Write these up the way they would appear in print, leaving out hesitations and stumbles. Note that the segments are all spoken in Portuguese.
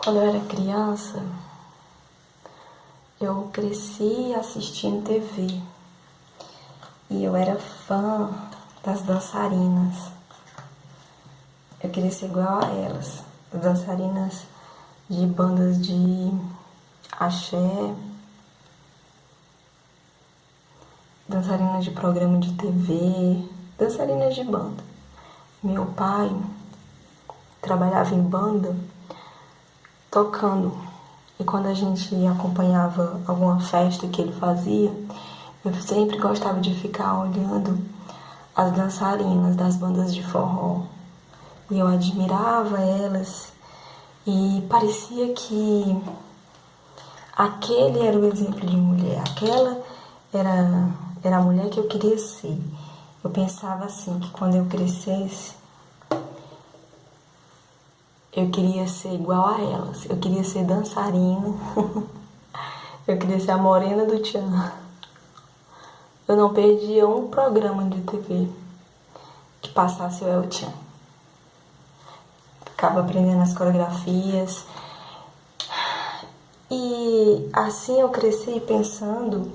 Quando eu era criança, eu cresci assistindo TV e eu era fã das dançarinas. Eu queria ser igual a elas, as dançarinas de bandas de axé, dançarinas de programa de TV, dançarinas de banda. Meu pai trabalhava em banda tocando, e quando a gente acompanhava alguma festa que ele fazia, eu sempre gostava de ficar olhando as dançarinas das bandas de forró. E eu admirava elas e parecia que aquele era o exemplo de mulher, aquela era a mulher que eu queria ser. Eu pensava assim, que quando eu crescesse, eu queria ser igual a elas, eu queria ser dançarina, eu queria ser a morena do tchan. Eu não perdia um programa de TV que passasse o El Chan. Ficava aprendendo as coreografias. E assim eu cresci pensando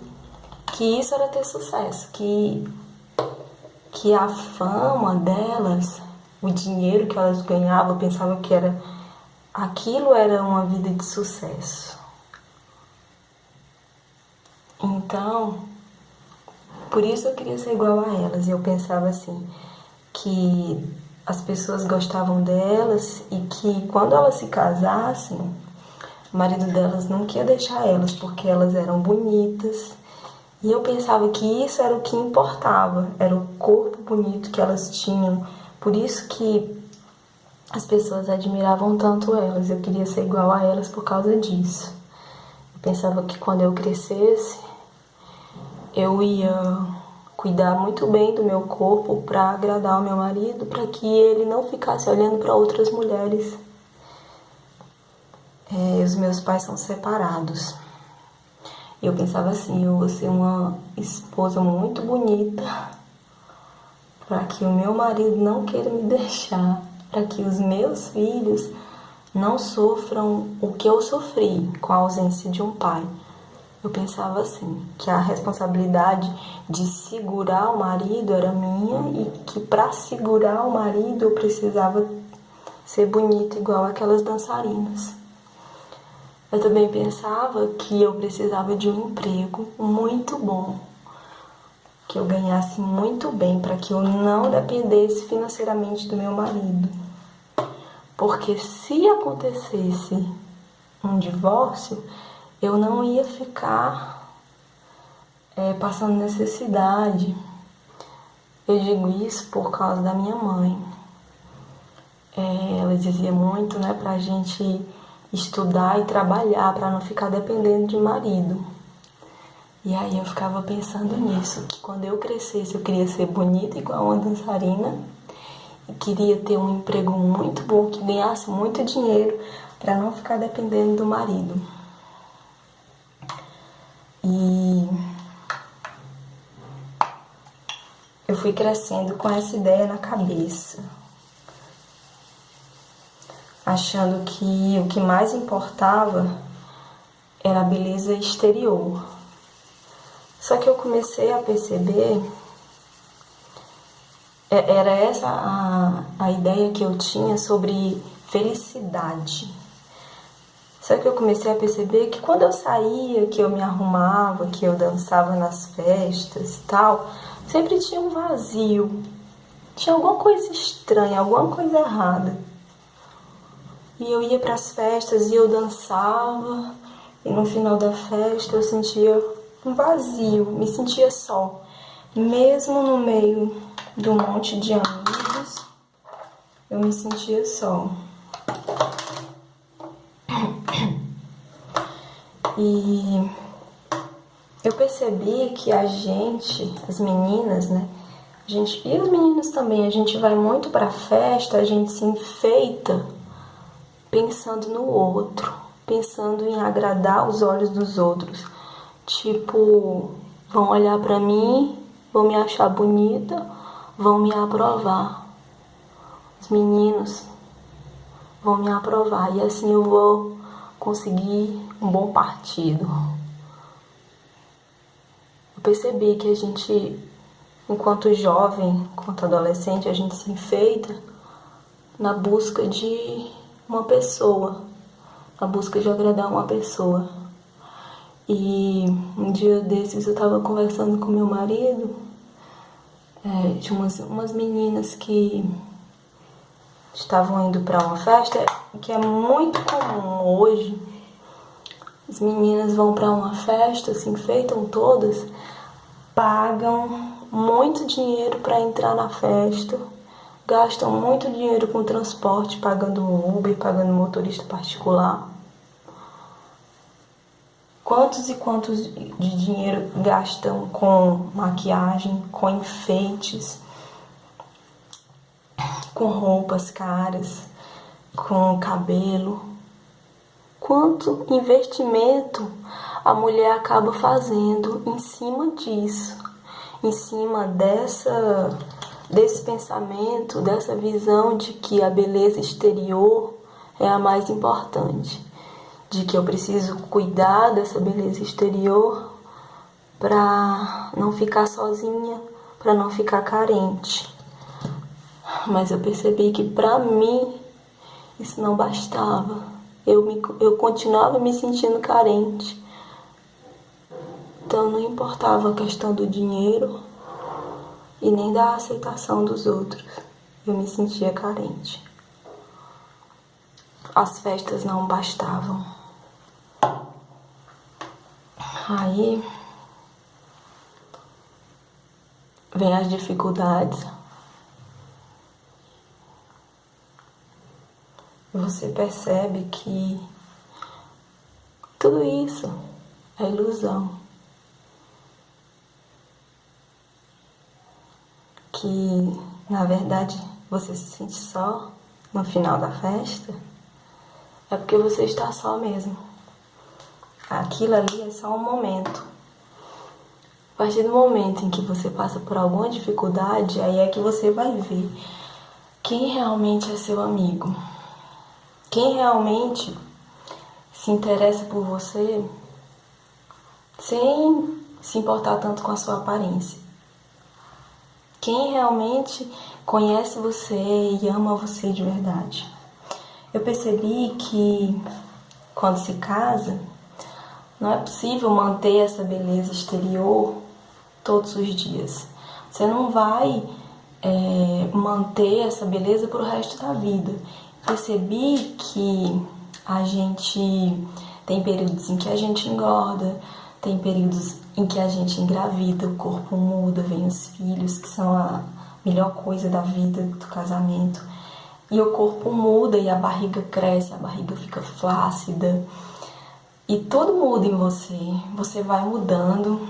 que isso era ter sucesso, que a fama delas, o dinheiro que elas ganhavam, eu pensava que aquilo era uma vida de sucesso. Então, por isso eu queria ser igual a elas. E eu pensava assim, que as pessoas gostavam delas e que quando elas se casassem, o marido delas não queria deixar elas porque elas eram bonitas. E eu pensava que isso era o que importava, era o corpo bonito que elas tinham. Por isso que as pessoas admiravam tanto elas. Eu queria ser igual a elas por causa disso. Eu pensava que quando eu crescesse, eu ia cuidar muito bem do meu corpo para agradar o meu marido, para que ele não ficasse olhando para outras mulheres. Os meus pais são separados. Eu pensava assim, eu vou ser uma esposa muito bonita para que o meu marido não queira me deixar, para que os meus filhos não sofram o que eu sofri com a ausência de um pai. Eu pensava assim, que a responsabilidade de segurar o marido era minha e que para segurar o marido eu precisava ser bonita igual aquelas dançarinas. Eu também pensava que eu precisava de um emprego muito bom, que eu ganhasse muito bem para que eu não dependesse financeiramente do meu marido. Porque se acontecesse um divórcio, eu não ia ficar passando necessidade. Eu digo isso por causa da minha mãe. Ela dizia muito, pra gente estudar e trabalhar, para não ficar dependendo de marido. E aí eu ficava pensando nisso, que quando eu crescesse eu queria ser bonita igual uma dançarina e queria ter um emprego muito bom, que ganhasse muito dinheiro, para não ficar dependendo do marido. E eu fui crescendo com essa ideia na cabeça, achando que o que mais importava era a beleza exterior. Só que eu comecei a perceber, era essa a ideia que eu tinha sobre felicidade. Só que eu comecei a perceber que quando eu saía, que eu me arrumava, que eu dançava nas festas e tal, sempre tinha um vazio. Tinha alguma coisa estranha, alguma coisa errada. E eu ia para as festas e eu dançava, e no final da festa eu sentia um vazio, me sentia só. Mesmo no meio de um monte de amigos, eu me sentia só. E eu percebi que a gente, as meninas, e os meninos também, a gente vai muito pra festa, a gente se enfeita pensando no outro, pensando em agradar os olhos dos outros. Tipo, vão olhar pra mim, vão me achar bonita, vão me aprovar. Os meninos vão me aprovar e assim eu vou conseguir um bom partido. Eu percebi que a gente, enquanto jovem, enquanto adolescente, a gente se enfeita na busca de uma pessoa, na busca de agradar uma pessoa. E um dia desses eu tava conversando com meu marido, tinha umas meninas que estavam indo para uma festa, que é muito comum hoje. As meninas vão para uma festa, se enfeitam todas, pagam muito dinheiro para entrar na festa, gastam muito dinheiro com transporte, pagando Uber, pagando motorista particular. Quantos e quantos de dinheiro gastam com maquiagem, com enfeites, com roupas caras, com cabelo. Quanto investimento a mulher acaba fazendo em cima disso, em cima desse pensamento, dessa visão de que a beleza exterior é a mais importante, de que eu preciso cuidar dessa beleza exterior para não ficar sozinha, para não ficar carente. Mas eu percebi que para mim isso não bastava. Eu continuava me sentindo carente. Então não importava a questão do dinheiro e nem da aceitação dos outros. Eu me sentia carente. As festas não bastavam. Aí vem as dificuldades. Você percebe que tudo isso é ilusão. Que, na verdade, você se sente só no final da festa. É porque você está só mesmo. Aquilo ali é só um momento. A partir do momento em que você passa por alguma dificuldade, aí é que você vai ver quem realmente é seu amigo. Quem realmente se interessa por você sem se importar tanto com a sua aparência. Quem realmente conhece você e ama você de verdade. Eu percebi que quando se casa, não é possível manter essa beleza exterior todos os dias. Você não vai manter essa beleza pro resto da vida. Percebi que a gente tem períodos em que a gente engorda, tem períodos em que a gente engravida, o corpo muda, vem os filhos, que são a melhor coisa da vida, do casamento. E o corpo muda e a barriga cresce, a barriga fica flácida. E tudo muda em você. Você vai mudando,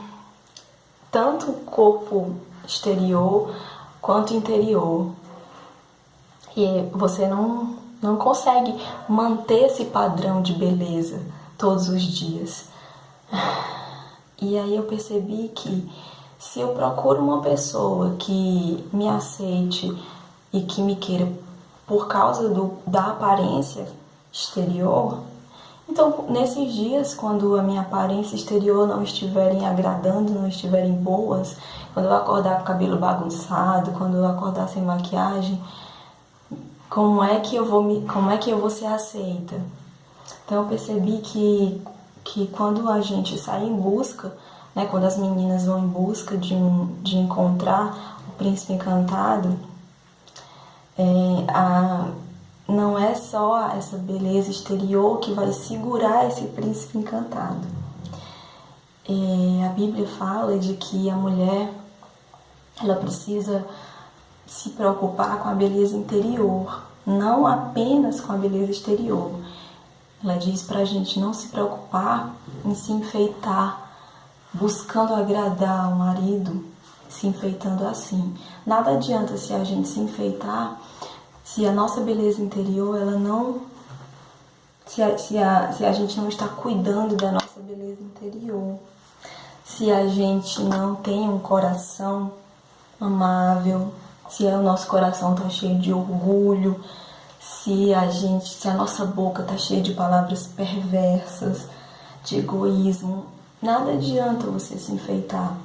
tanto o corpo exterior quanto o interior. E você não consegue manter esse padrão de beleza todos os dias. E aí eu percebi que se eu procuro uma pessoa que me aceite e que me queira por causa da aparência exterior, então nesses dias, quando a minha aparência exterior não estiverem agradando, não estiverem boas, quando eu acordar com o cabelo bagunçado, quando eu acordar sem maquiagem, como é que eu vou ser aceita? Então eu percebi que quando a gente sai em busca, né, quando as meninas vão em busca de encontrar o príncipe encantado, não é só essa beleza exterior que vai segurar esse príncipe encantado. A Bíblia fala de que a mulher ela precisa se preocupar com a beleza interior, não apenas com a beleza exterior. Ela diz pra gente não se preocupar em se enfeitar, buscando agradar o marido, se enfeitando assim. Nada adianta se a gente se enfeitar, se a nossa beleza interior, ela não... Se a gente não está cuidando da nossa beleza interior, se a gente não tem um coração amável, se o nosso coração está cheio de orgulho, se a nossa boca tá cheia de palavras perversas, de egoísmo, nada adianta você se enfeitar.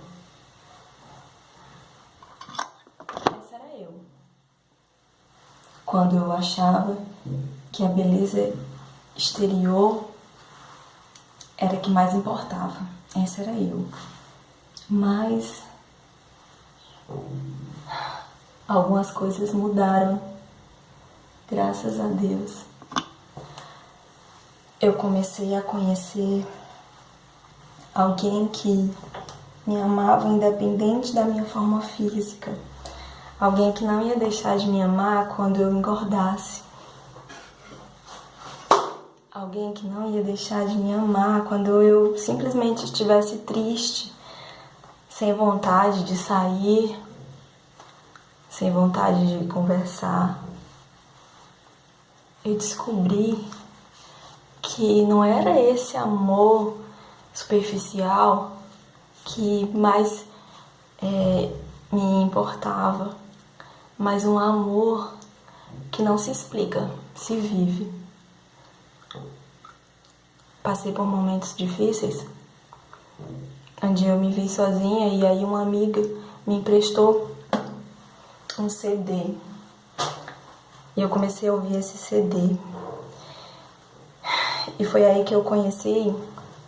Essa era eu. Quando eu achava que a beleza exterior era a que mais importava. Essa era eu. Mas algumas coisas mudaram, graças a Deus. Eu comecei a conhecer alguém que me amava independente da minha forma física. Alguém que não ia deixar de me amar quando eu engordasse. Alguém que não ia deixar de me amar quando eu simplesmente estivesse triste, sem vontade de sair, sem vontade de conversar. Eu descobri que não era esse amor superficial que mais me importava, mas um amor que não se explica, se vive. Passei por momentos difíceis, onde eu me vi sozinha e aí uma amiga me emprestou um CD. E eu comecei a ouvir esse CD. E foi aí que eu conheci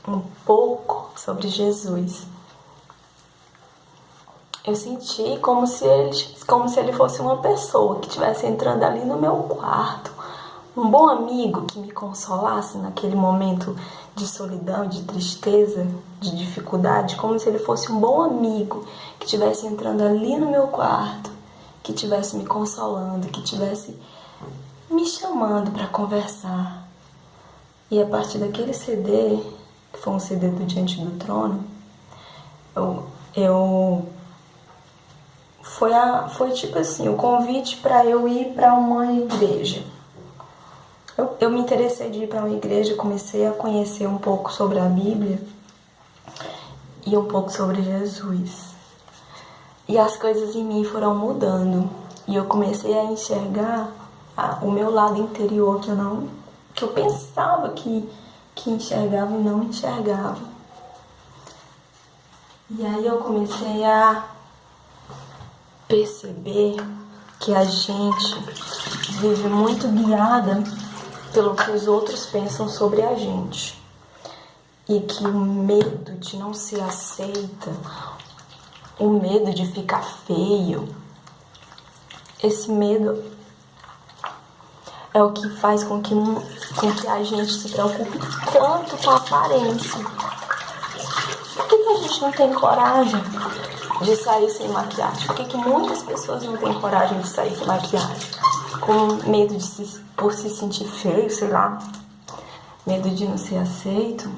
um pouco sobre Jesus. Eu senti como se ele fosse uma pessoa que estivesse entrando ali no meu quarto. Um bom amigo que me consolasse naquele momento de solidão, de tristeza, de dificuldade. Como se ele fosse um bom amigo que estivesse entrando ali no meu quarto, que estivesse me consolando, que estivesse me chamando para conversar. E a partir daquele CD, que foi um CD do Diante do Trono, foi tipo assim, o convite para eu ir para uma igreja. Eu me interessei de ir para uma igreja, comecei a conhecer um pouco sobre a Bíblia e um pouco sobre Jesus. E as coisas em mim foram mudando. E eu comecei a enxergar o meu lado interior que eu pensava que enxergava e não enxergava. E aí eu comecei a perceber que a gente vive muito guiada pelo que os outros pensam sobre a gente. E que o medo de não ser aceita, o medo de ficar feio, esse medo é o que faz com que a gente se preocupe tanto com a aparência. Por que a gente não tem coragem de sair sem maquiagem? Por que muitas pessoas não têm coragem de sair sem maquiagem? Com medo por se sentir feio, sei lá. Medo de não ser aceito.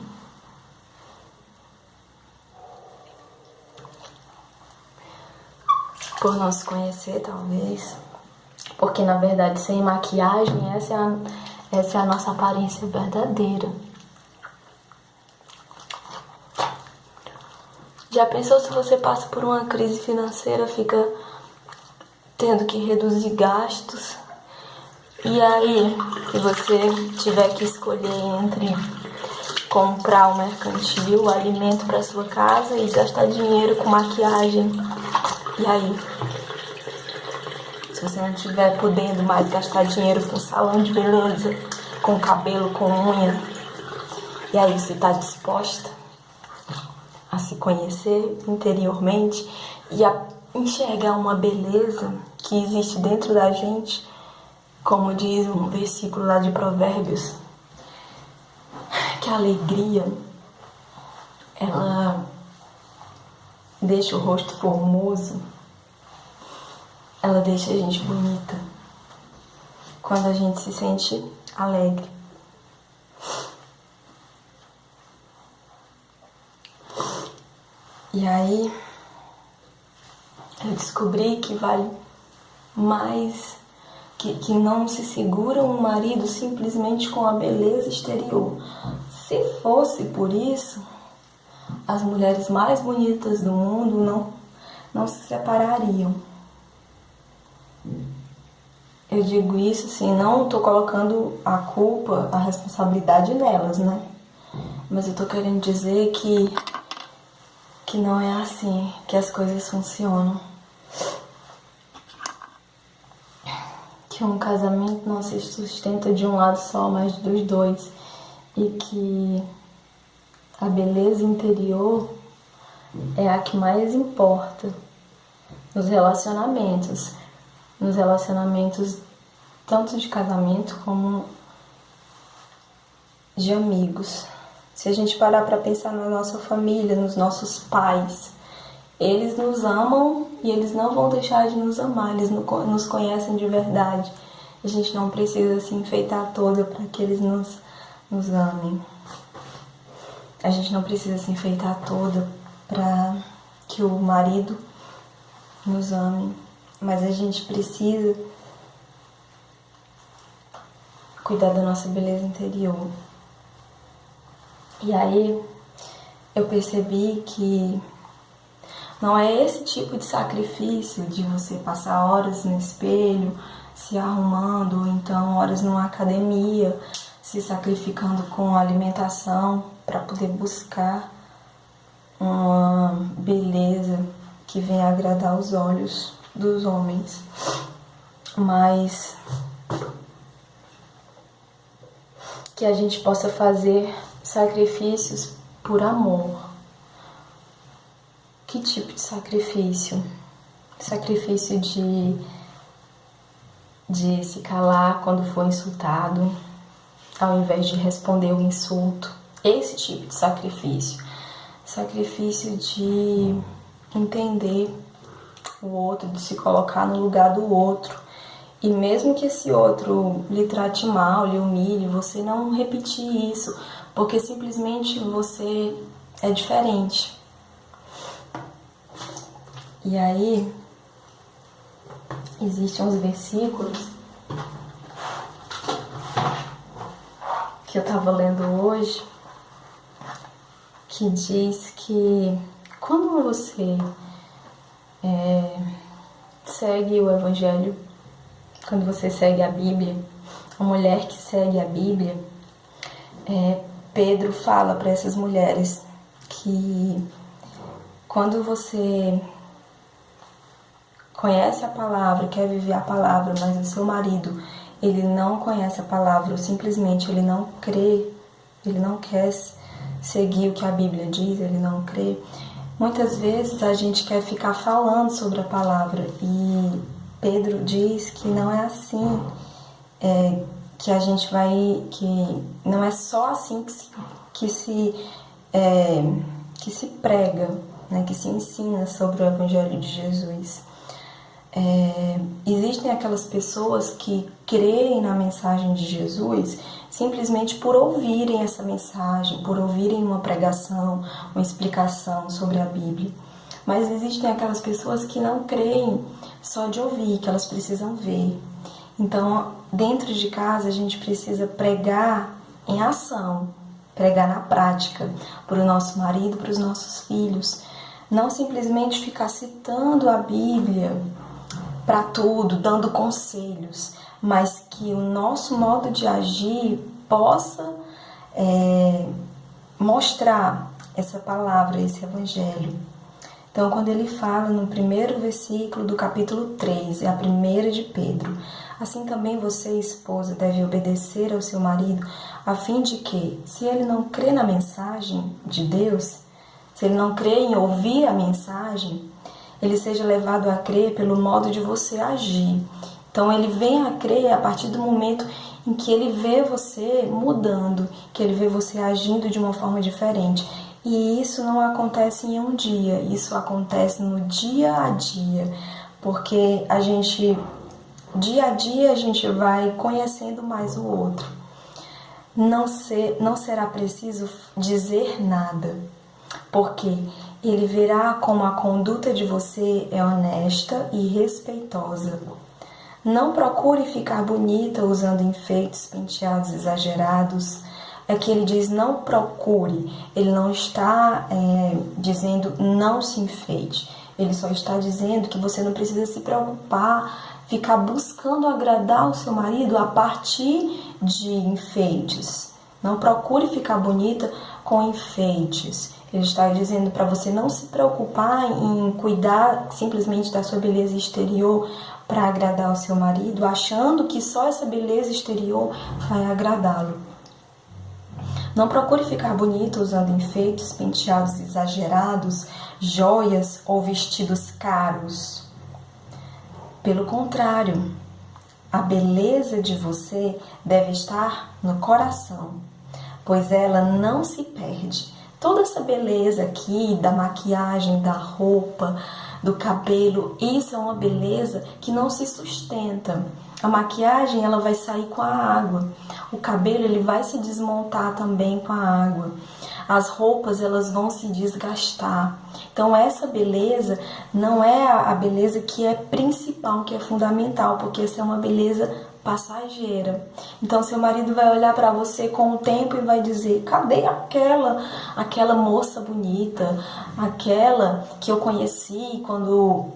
Por não se conhecer, talvez. Porque, na verdade, sem maquiagem, essa é a nossa aparência verdadeira. Já pensou se você passa por uma crise financeira, fica tendo que reduzir gastos? E aí, se você tiver que escolher entre comprar um mercantil, alimento para sua casa e gastar dinheiro com maquiagem, e aí? Se você não estiver podendo mais gastar dinheiro com salão de beleza, com cabelo, com unha, e aí você está disposta a se conhecer interiormente e a enxergar uma beleza que existe dentro da gente, como diz um versículo lá de Provérbios, que a alegria, ela deixa o rosto formoso, ela deixa a gente bonita quando a gente se sente alegre. E aí eu descobri que vale mais, que não se segura um marido simplesmente com a beleza exterior. Se fosse por isso, as mulheres mais bonitas do mundo não se separariam. Eu digo isso assim, não tô colocando a culpa, a responsabilidade nelas, né? Mas eu tô querendo dizer que não é assim que as coisas funcionam. Que um casamento não se sustenta de um lado só, mas dos dois. E que a beleza interior é a que mais importa nos relacionamentos. Nos relacionamentos tanto de casamento como de amigos. Se a gente parar para pensar na nossa família, nos nossos pais, eles nos amam e eles não vão deixar de nos amar, eles nos conhecem de verdade. A gente não precisa se enfeitar toda para que eles nos amem. A gente não precisa se enfeitar toda para que o marido nos ame, mas a gente precisa cuidar da nossa beleza interior. E aí eu percebi que não é esse tipo de sacrifício de você passar horas no espelho, se arrumando, ou então horas numa academia, se sacrificando com alimentação para poder buscar uma beleza que venha agradar os olhos dos homens. Mas que a gente possa fazer sacrifícios por amor. Que tipo de sacrifício? Sacrifício de se calar quando for insultado, ao invés de responder o insulto. Esse tipo de sacrifício. Sacrifício de entender o outro, de se colocar no lugar do outro. E mesmo que esse outro lhe trate mal, lhe humilhe, você não repetir isso, porque simplesmente você é diferente. E aí, existem uns versículos que eu estava lendo hoje, que diz que quando você segue o Evangelho, quando você segue a Bíblia, a mulher que segue a Bíblia, Pedro fala para essas mulheres que quando você conhece a palavra, quer viver a palavra, mas o seu marido, ele não conhece a palavra, ou simplesmente ele não crê, ele não quer seguir o que a Bíblia diz, ele não crê. Muitas vezes a gente quer ficar falando sobre a palavra e Pedro diz que não é assim, que a gente vai, que não é só assim que se prega, né, que se ensina sobre o Evangelho de Jesus. Existem aquelas pessoas que creem na mensagem de Jesus simplesmente por ouvirem essa mensagem, por ouvirem uma pregação, uma explicação sobre a Bíblia. Mas existem aquelas pessoas que não creem só de ouvir, que elas precisam ver. Então, dentro de casa, a gente precisa pregar em ação, pregar na prática, para o nosso marido, para os nossos filhos. Não simplesmente ficar citando a Bíblia para tudo, dando conselhos, mas que o nosso modo de agir possa mostrar essa palavra, esse Evangelho. Então, quando ele fala no primeiro versículo do capítulo 3, é a primeira de Pedro, assim também você, esposa, deve obedecer ao seu marido, a fim de que, se ele não crê na mensagem de Deus, se ele não crê em ouvir a mensagem, ele seja levado a crer pelo modo de você agir. Então, ele vem a crer a partir do momento em que ele vê você mudando, que ele vê você agindo de uma forma diferente. E isso não acontece em um dia, isso acontece no dia a dia, porque dia a dia, a gente vai conhecendo mais o outro. Não será preciso dizer nada, porque ele verá como a conduta de você é honesta e respeitosa. Não procure ficar bonita usando enfeites, penteados exagerados. É que ele diz não procure, ele não está dizendo não se enfeite. Ele só está dizendo que você não precisa se preocupar ficar buscando agradar o seu marido a partir de enfeites. Não procure ficar bonita com enfeites. Ele está dizendo para você não se preocupar em cuidar simplesmente da sua beleza exterior para agradar o seu marido, achando que só essa beleza exterior vai agradá-lo. Não procure ficar bonita usando enfeites, penteados exagerados, joias ou vestidos caros. Pelo contrário, a beleza de você deve estar no coração, pois ela não se perde. Toda essa beleza aqui, da maquiagem, da roupa, do cabelo, isso é uma beleza que não se sustenta. A maquiagem, ela vai sair com a água. O cabelo, ele vai se desmontar também com a água. As roupas, elas vão se desgastar. Então, essa beleza não é a beleza que é principal, que é fundamental, porque essa é uma beleza passageira. Então, seu marido vai olhar para você com o tempo e vai dizer: cadê aquela moça bonita, aquela que eu conheci quando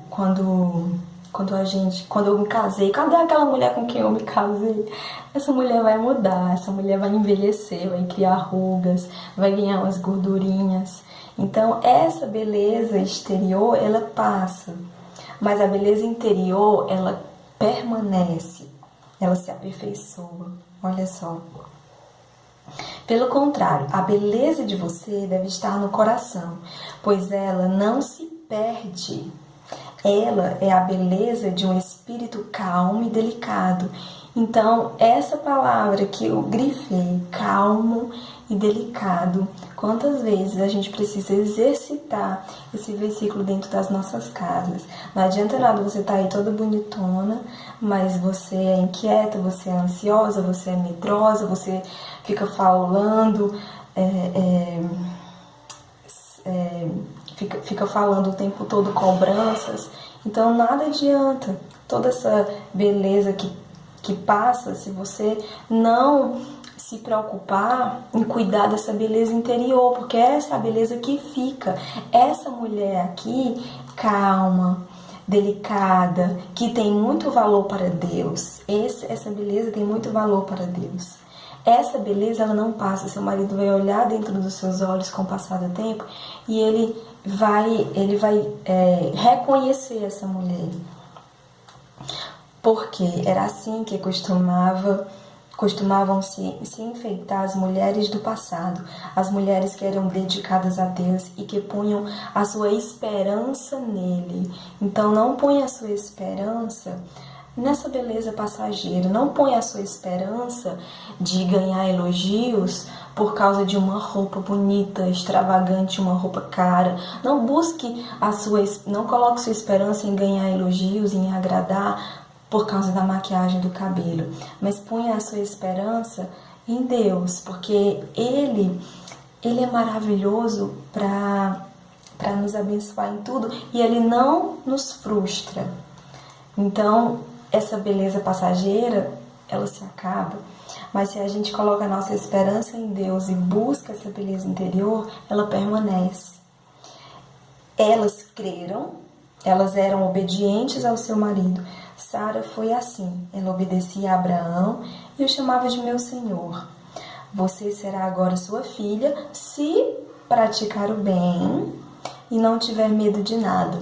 eu me casei? Cadê aquela mulher com quem eu me casei? Essa mulher vai mudar, essa mulher vai envelhecer, vai criar rugas, vai ganhar umas gordurinhas. Então, essa beleza exterior, ela passa, mas a beleza interior, ela permanece. Ela se aperfeiçoa. Olha só. Pelo contrário, a beleza de você deve estar no coração, pois ela não se perde. Ela é a beleza de um espírito calmo e delicado. Então, essa palavra que eu grifei, calmo e delicado, quantas vezes a gente precisa exercitar esse versículo dentro das nossas casas? Não adianta nada você estar aí toda bonitona, mas você é inquieta, você é ansiosa, você é medrosa, você fica falando, fica falando o tempo todo cobranças. Então nada adianta. Toda essa beleza que passa, se você não se preocupar em cuidar dessa beleza interior, porque essa é a beleza que fica. Essa mulher aqui, calma, delicada, que tem muito valor para Deus. Essa beleza tem muito valor para Deus. Essa beleza, ela não passa. Seu marido vai olhar dentro dos seus olhos com o passar do tempo e ele vai reconhecer essa mulher. Porque era assim que costumavam se enfeitar as mulheres do passado, as mulheres que eram dedicadas a Deus e que punham a sua esperança nele. Então não ponha a sua esperança nessa beleza passageira, não ponha a sua esperança de ganhar elogios por causa de uma roupa bonita, extravagante, uma roupa cara. Não coloque sua esperança em ganhar elogios, em agradar por causa da maquiagem do cabelo, mas ponha a sua esperança em Deus, porque Ele é maravilhoso para nos abençoar em tudo e Ele não nos frustra. Então, essa beleza passageira, ela se acaba, mas se a gente coloca a nossa esperança em Deus e busca essa beleza interior, ela permanece. Elas creram, elas eram obedientes ao seu marido. Sara foi assim, ela obedecia a Abraão e o chamava de meu senhor. Você será agora sua filha se praticar o bem e não tiver medo de nada.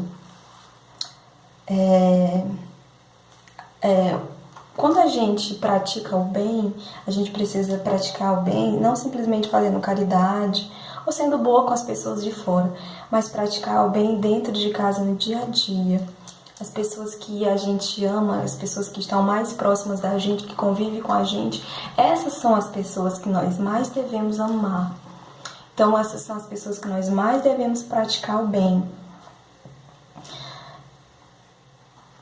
Quando a gente pratica o bem, a gente precisa praticar o bem não simplesmente fazendo caridade ou sendo boa com as pessoas de fora, mas praticar o bem dentro de casa no dia a dia. As pessoas que a gente ama, as pessoas que estão mais próximas da gente, que convivem com a gente, essas são as pessoas que nós mais devemos amar. Então, essas são as pessoas que nós mais devemos praticar o bem.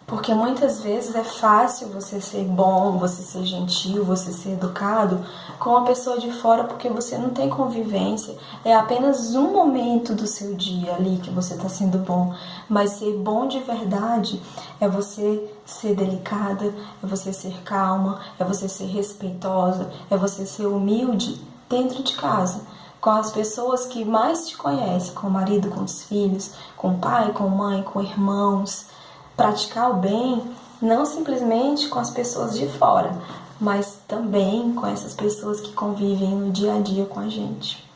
Porque muitas vezes é fácil você ser bom, você ser gentil, você ser educado com uma pessoa de fora porque você não tem convivência. É apenas um momento do seu dia ali que você está sendo bom. Mas ser bom de verdade é você ser delicada, é você ser calma, é você ser respeitosa, é você ser humilde dentro de casa, com as pessoas que mais te conhecem, com o marido, com os filhos, com o pai, com a mãe, com irmãos. Praticar o bem Não simplesmente com as pessoas de fora, mas também com essas pessoas que convivem no dia a dia com a gente.